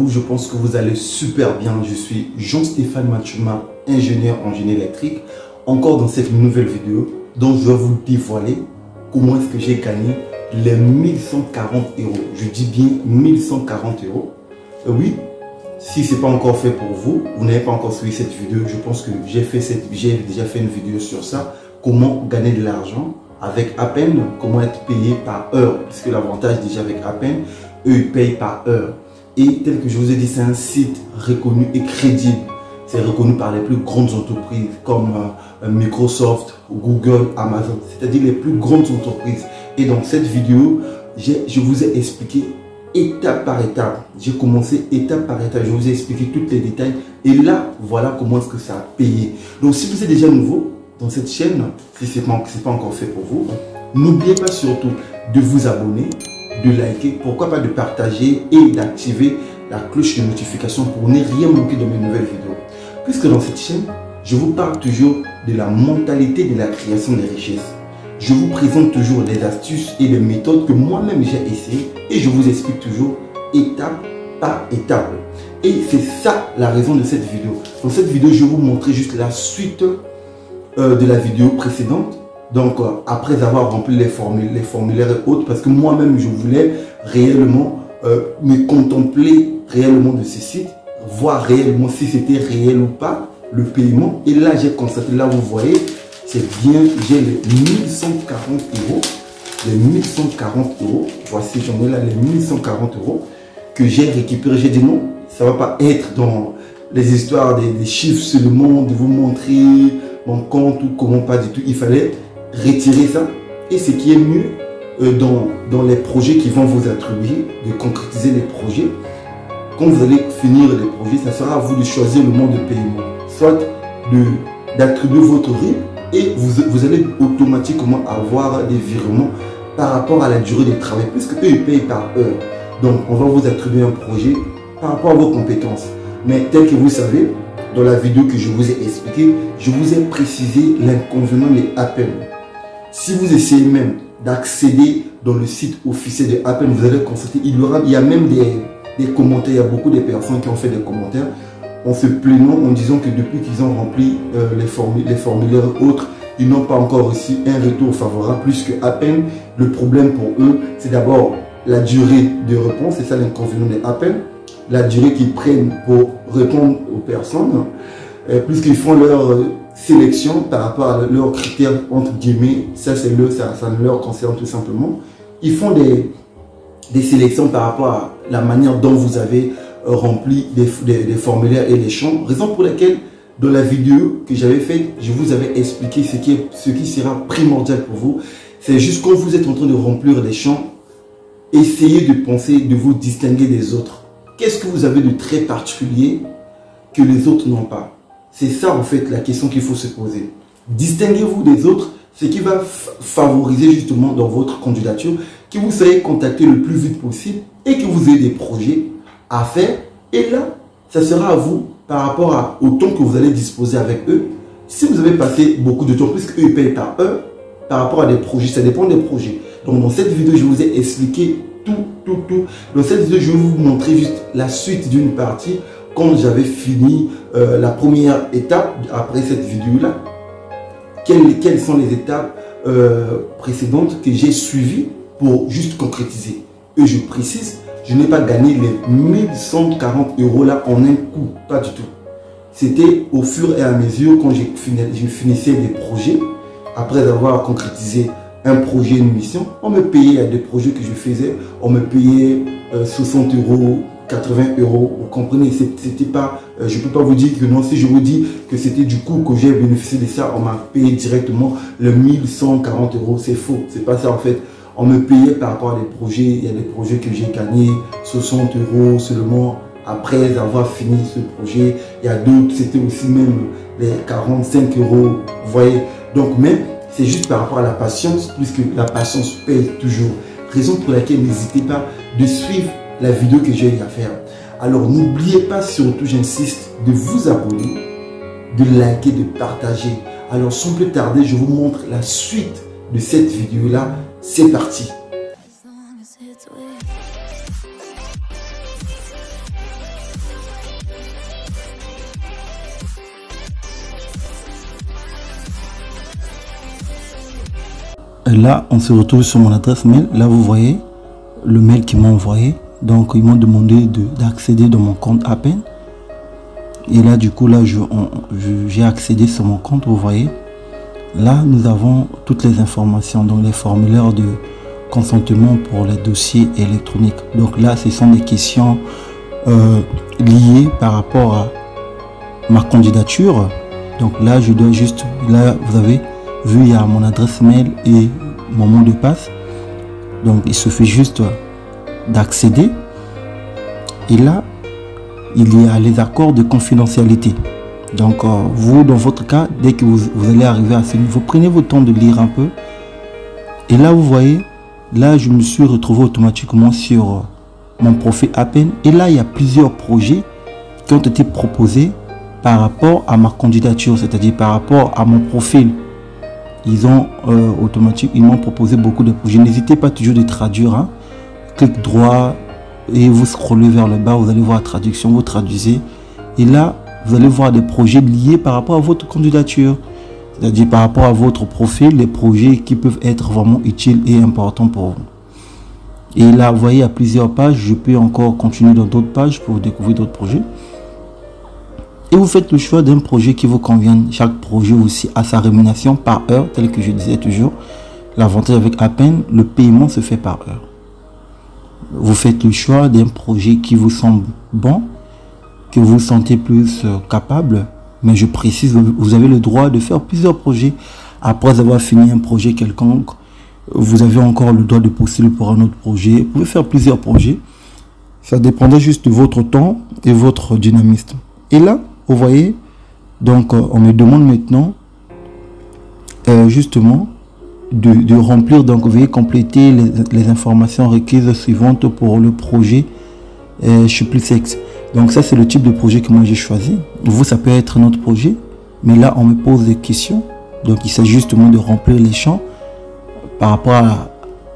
vous? Je pense que vous allez super bien. Je suis Jean-Stéphane Machuma, ingénieur en génie électrique. Encore dans cette nouvelle vidéo, dont je vais vous dévoiler comment est-ce que j'ai gagné les 1140 euros. Je dis bien 1140 euros. Oui, si ce n'est pas encore fait pour vous, vous n'avez pas encore suivi cette vidéo, je pense que j'ai déjà fait une vidéo sur ça. Comment gagner de l'argent avec Appen, comment être payé par heure, puisque l'avantage déjà avec Appen, eux ils payent par heure. Et tel que je vous ai dit, c'est un site reconnu et crédible. C'est reconnu par les plus grandes entreprises comme Microsoft, Google, Amazon, c'est-à-dire les plus grandes entreprises. Et dans cette vidéo, je vous ai expliqué étape par étape. J'ai commencé étape par étape, je vous ai expliqué tous les détails. Et là, voilà comment est-ce que ça a payé. Donc si vous êtes déjà nouveau dans cette chaîne, si ce n'est pas encore fait pour vous, n'oubliez pas surtout de vous abonner, de liker, pourquoi pas de partager et d'activer la cloche de notification pour ne rien manquer de mes nouvelles vidéos. Puisque dans cette chaîne, je vous parle toujours de la mentalité de la création des richesses. Je vous présente toujours les astuces et les méthodes que moi-même j'ai essayé et je vous explique toujours étape par étape. Et c'est ça la raison de cette vidéo. Dans cette vidéo, je vais vous montrer juste la suite de la vidéo précédente. Donc, après avoir rempli les formulaires et autres, parce que moi-même, je voulais réellement me contempler réellement de ce site, voir réellement si c'était réel ou pas, le paiement. Et là, j'ai constaté, là, vous voyez, c'est bien, j'ai les 1140 euros. Les 1140 euros, voici, j'en ai là les 1140 euros que j'ai récupéré. J'ai dit non, ça ne va pas être dans les histoires des chiffres seulement, de vous montrer mon compte ou comment, pas du tout. Il fallait retirer ça. Et ce qui est mieux dans les projets qui vont vous attribuer, de concrétiser les projets, quand vous allez finir les projets, ça sera à vous de choisir le mode de paiement. Soit d'attribuer votre RIB et vous allez automatiquement avoir des virements par rapport à la durée de travail, puisque eux ils payent par heure. Donc on va vous attribuer un projet par rapport à vos compétences. Mais tel que vous savez, dans la vidéo que je vous ai expliqué, je vous ai précisé l'inconvénient de Appen. Si vous essayez même d'accéder dans le site officiel de Appen, vous allez constater, il y a même des commentaires, il y a beaucoup de personnes qui ont fait des commentaires en se plaignant, en disant que depuis qu'ils ont rempli les formulaires autres, ils n'ont pas encore reçu un retour favorable, puisque Appen, le problème pour eux, c'est d'abord la durée de réponse, c'est ça l'inconvénient de Appen, la durée qu'ils prennent pour répondre aux personnes, puisqu'ils font leur sélection par rapport à leurs critères, entre guillemets, ça ne leur concerne tout simplement. Ils font des sélections par rapport à la manière dont vous avez rempli des formulaires et les champs, raison pour laquelle dans la vidéo que j'avais faite, je vous avais expliqué ce qui sera primordial pour vous. C'est juste quand vous êtes en train de remplir les champs, essayez de penser, de vous distinguer des autres. Qu'est-ce que vous avez de très particulier que les autres n'ont pas? C'est ça en fait la question qu'il faut se poser. Distinguez-vous des autres, ce qui va favoriser justement dans votre candidature que vous soyez contacté le plus vite possible et que vous ayez des projets à faire. Et là, ça sera à vous par rapport au temps que vous allez disposer avec eux. Si vous avez passé beaucoup de temps, puisque eux ils payent par heure, par rapport à des projets, ça dépend des projets. Donc dans cette vidéo, je vous ai expliqué tout. Dans cette vidéo, je vais vous montrer juste la suite d'une partie quand j'avais fini la première étape après cette vidéo-là. Quelles sont les étapes précédentes que j'ai suivies pour juste concrétiser. Et je précise, je n'ai pas gagné les 1140 euros là en un coup, pas du tout. C'était au fur et à mesure quand je finissais des projets, après avoir concrétisé un projet, une mission, on me payait à des projets que je faisais, on me payait 60 euros, 80 euros, vous comprenez, c'était pas, je ne peux pas vous dire que non, si je vous dis que c'était du coup que j'ai bénéficié de ça, on m'a payé directement le 1140 euros, c'est faux, c'est pas ça en fait. On me payait par rapport à des projets, il y a des projets que j'ai gagnés 60 euros seulement après avoir fini ce projet. Il y a d'autres, c'était aussi même les 45 euros, vous voyez. Donc, mais c'est juste par rapport à la patience, puisque la patience paye toujours. Raison pour laquelle n'hésitez pas de suivre la vidéo que j'ai à faire. Alors, n'oubliez pas surtout, j'insiste, de vous abonner, de liker, de partager. Alors, sans plus tarder, je vous montre la suite de cette vidéo-là. C'est parti. Là, on se retrouve sur mon adresse mail. Là, vous voyez le mail qu'ils m'ont envoyé. Donc, ils m'ont demandé d'accéder dans mon compte Appen. Et là, du coup, là, j'ai accédé sur mon compte, vous voyez. Là, nous avons toutes les informations, donc les formulaires de consentement pour les dossiers électroniques. Donc là, ce sont des questions liées par rapport à ma candidature. Donc là, je dois juste, là, vous avez vu, il y a mon adresse mail et mon mot de passe. Donc, il suffit juste d'accéder. Et là, il y a les accords de confidentialité. Donc, vous, dans votre cas, dès que vous allez arriver à ce niveau, prenez votre temps de lire un peu. Et là, vous voyez, là, je me suis retrouvé automatiquement sur mon profil Appen. Et là, il y a plusieurs projets qui ont été proposés par rapport à ma candidature, c'est-à-dire par rapport à mon profil. Ils m'ont proposé beaucoup de projets. N'hésitez pas toujours de traduire. Hein. Clic droit et vous scrollez vers le bas, vous allez voir la traduction, vous traduisez. Et là, vous allez voir des projets liés par rapport à votre candidature. C'est-à-dire par rapport à votre profil, les projets qui peuvent être vraiment utiles et importants pour vous. Et là, vous voyez, il y a plusieurs pages. Je peux encore continuer dans d'autres pages pour découvrir d'autres projets. Et vous faites le choix d'un projet qui vous convient. Chaque projet aussi a sa rémunération par heure, tel que je disais toujours. L'avantage avec Appen, le paiement se fait par heure. Vous faites le choix d'un projet qui vous semble bon, que vous vous sentez plus capable. Mais je précise, vous avez le droit de faire plusieurs projets. Après avoir fini un projet quelconque, vous avez encore le droit de postuler pour un autre projet. Vous pouvez faire plusieurs projets. Ça dépendra juste de votre temps et votre dynamisme. Et là, vous voyez, donc on me demande maintenant justement de remplir, donc vous voyez, compléter les informations requises suivantes pour le projet ShupplySex. Donc ça, c'est le type de projet que moi j'ai choisi. Vous, ça peut être notre projet, mais là on me pose des questions. Donc il s'agit justement de remplir les champs par rapport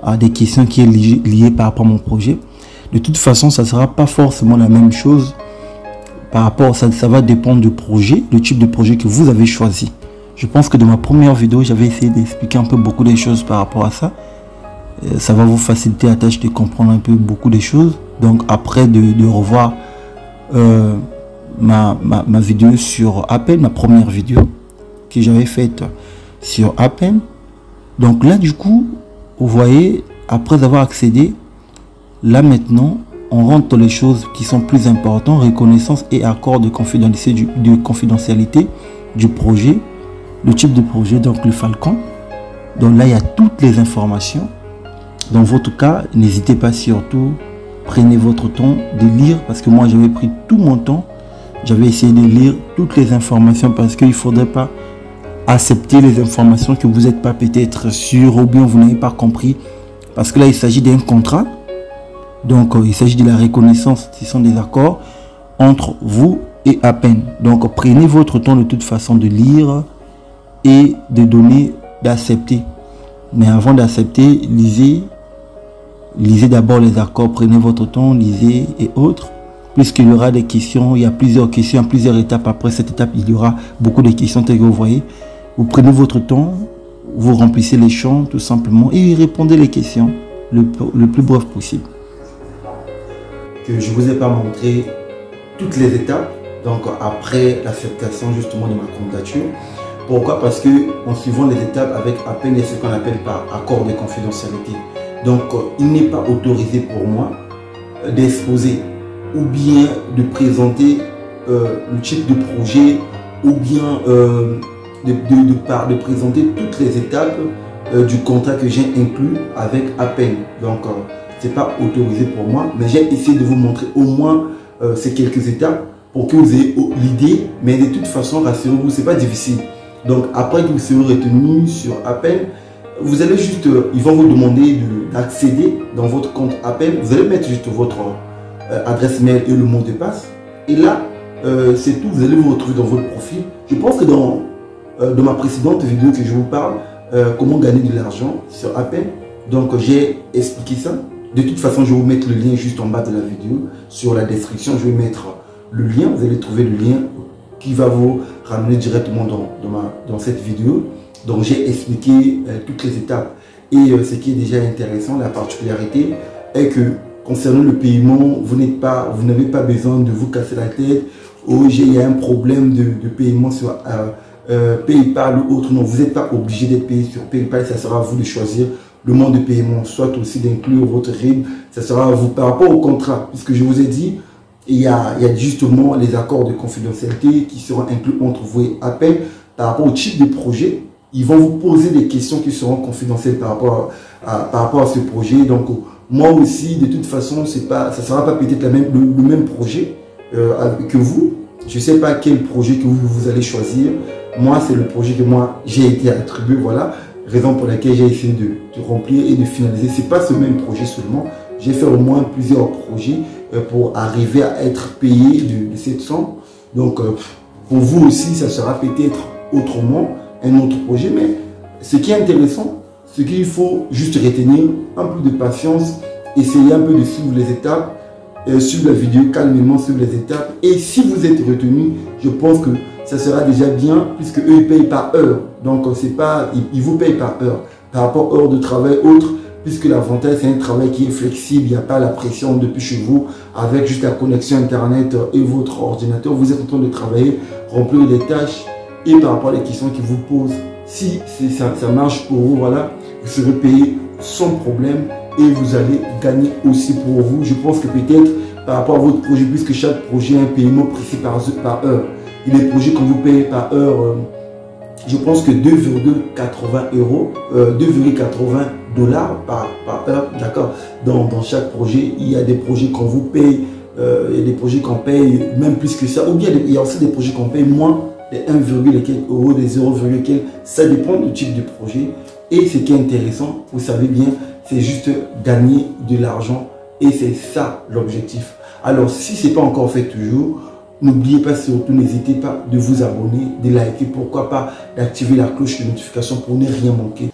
à des questions qui sont liées par rapport à mon projet. De toute façon, ça ne sera pas forcément la même chose. Par rapport, ça va dépendre du projet, le type de projet que vous avez choisi. Je pense que dans ma première vidéo, j'avais essayé d'expliquer un peu beaucoup de choses par rapport à ça. Ça va vous faciliter la tâche de comprendre un peu beaucoup de choses. Donc après de revoir ma vidéo sur Appen, ma première vidéo que j'avais faite sur Appen. Donc là du coup, vous voyez, après avoir accédé, là maintenant, on rentre les choses qui sont plus importantes, reconnaissance et accord de confidentialité du projet, le type de projet, donc le Falcon. Donc là, il y a toutes les informations. Dans votre cas, n'hésitez pas surtout, prenez votre temps de lire, parce que moi, j'avais pris tout mon temps. J'avais essayé de lire toutes les informations parce qu'il ne faudrait pas accepter les informations que vous n'êtes pas peut-être sûr ou bien vous n'avez pas compris. Parce que là, il s'agit d'un contrat. Donc, il s'agit de la reconnaissance. Ce sont des accords entre vous et Appen. Donc, prenez votre temps de toute façon de lire et de donner, d'accepter. Mais avant d'accepter, lisez d'abord les accords. Prenez votre temps, lisez et autres. Puisqu'il y aura des questions, il y a plusieurs questions, plusieurs étapes. Après cette étape, il y aura beaucoup de questions telles que vous voyez. Vous prenez votre temps, vous remplissez les champs tout simplement et répondez les questions le plus bref possible. Que je ne vous ai pas montré toutes les étapes, donc après l'acceptation justement de ma candidature. Pourquoi? Parce que en suivant les étapes avec Appen, il y a ce qu'on appelle par accord de confidentialité. Donc il n'est pas autorisé pour moi d'exposer ou bien de présenter le type de projet ou bien de présenter toutes les étapes du contrat que j'ai inclus avec Appen. Donc c'est pas autorisé pour moi, mais j'ai essayé de vous montrer au moins ces quelques étapes pour que vous ayez l'idée. Mais de toute façon, rassurez-vous, c'est pas difficile. Donc après que vous serez retenu sur Appen, vous allez juste, ils vont vous demander d'accéder dans votre compte Appen. Vous allez mettre juste votre adresse mail et le mot de passe. Et là, c'est tout. Vous allez vous retrouver dans votre profil. Je pense que dans ma précédente vidéo que je vous parle, comment gagner de l'argent sur Appen, donc j'ai expliqué ça. De toute façon, je vais vous mettre le lien juste en bas de la vidéo. Sur la description, je vais mettre le lien. Vous allez trouver le lien qui va vous ramener directement dans cette vidéo. Donc, j'ai expliqué toutes les étapes. Et ce qui est déjà intéressant, la particularité est que concernant le paiement, vous n'avez pas besoin de vous casser la tête. Oh, il y a un problème de paiement sur PayPal ou autre. Non, vous n'êtes pas obligé d'être payé sur PayPal. Ça sera à vous de choisir le mode de paiement, soit aussi d'inclure votre RIB. Ça sera à vous par rapport au contrat. Puisque je vous ai dit, il y a justement les accords de confidentialité qui seront inclus entre vous et Apple. Par rapport au type de projet, ils vont vous poser des questions qui seront confidentielles par rapport à ce projet. Donc, moi aussi, de toute façon, ça ne sera pas peut-être le même projet que vous. Je ne sais pas quel projet que vous allez choisir. Moi, c'est le projet que moi, j'ai été attribué. Voilà, raison pour laquelle j'ai essayé de remplir et de finaliser. Ce n'est pas ce même projet seulement. J'ai fait au moins plusieurs projets pour arriver à être payé de cette somme. Donc, pour vous aussi, ça sera peut-être autrement, un autre projet. Mais ce qui est intéressant, c'est qu'il faut juste retenir un peu de patience, essayer un peu de suivre les étapes, suivre la vidéo calmement, suivre les étapes. Et si vous êtes retenu, je pense que ça sera déjà bien, puisque eux, ils payent par heure. Donc, c'est pas, ils vous payent par heure, par rapport à heure de travail autre, puisque l'avantage, c'est un travail qui est flexible. Il n'y a pas la pression depuis chez vous, avec juste la connexion Internet et votre ordinateur. Vous êtes en train de travailler, remplir des tâches. Et par rapport à les questions qu'ils vous posent, si ça marche pour vous, voilà, vous serez payé sans problème et vous allez gagner aussi pour vous. Je pense que peut-être par rapport à votre projet, puisque chaque projet a un paiement précis par heure. Et les projets qu'on vous paye par heure, je pense que 2,80 euros, 2,80 $ par heure, d'accord. Dans chaque projet, il y a des projets qu'on vous paye, il y a des projets qu'on paye même plus que ça, ou bien il y a aussi des projets qu'on paye moins. Des 1, et quelques euros, des 0, quelques, ça dépend du type de projet. Et ce qui est intéressant, vous savez bien, c'est juste gagner de l'argent et c'est ça l'objectif. Alors, si ce n'est pas encore fait toujours, n'oubliez pas, surtout, n'hésitez pas de vous abonner, de liker, pourquoi pas d'activer la cloche de notification pour ne rien manquer.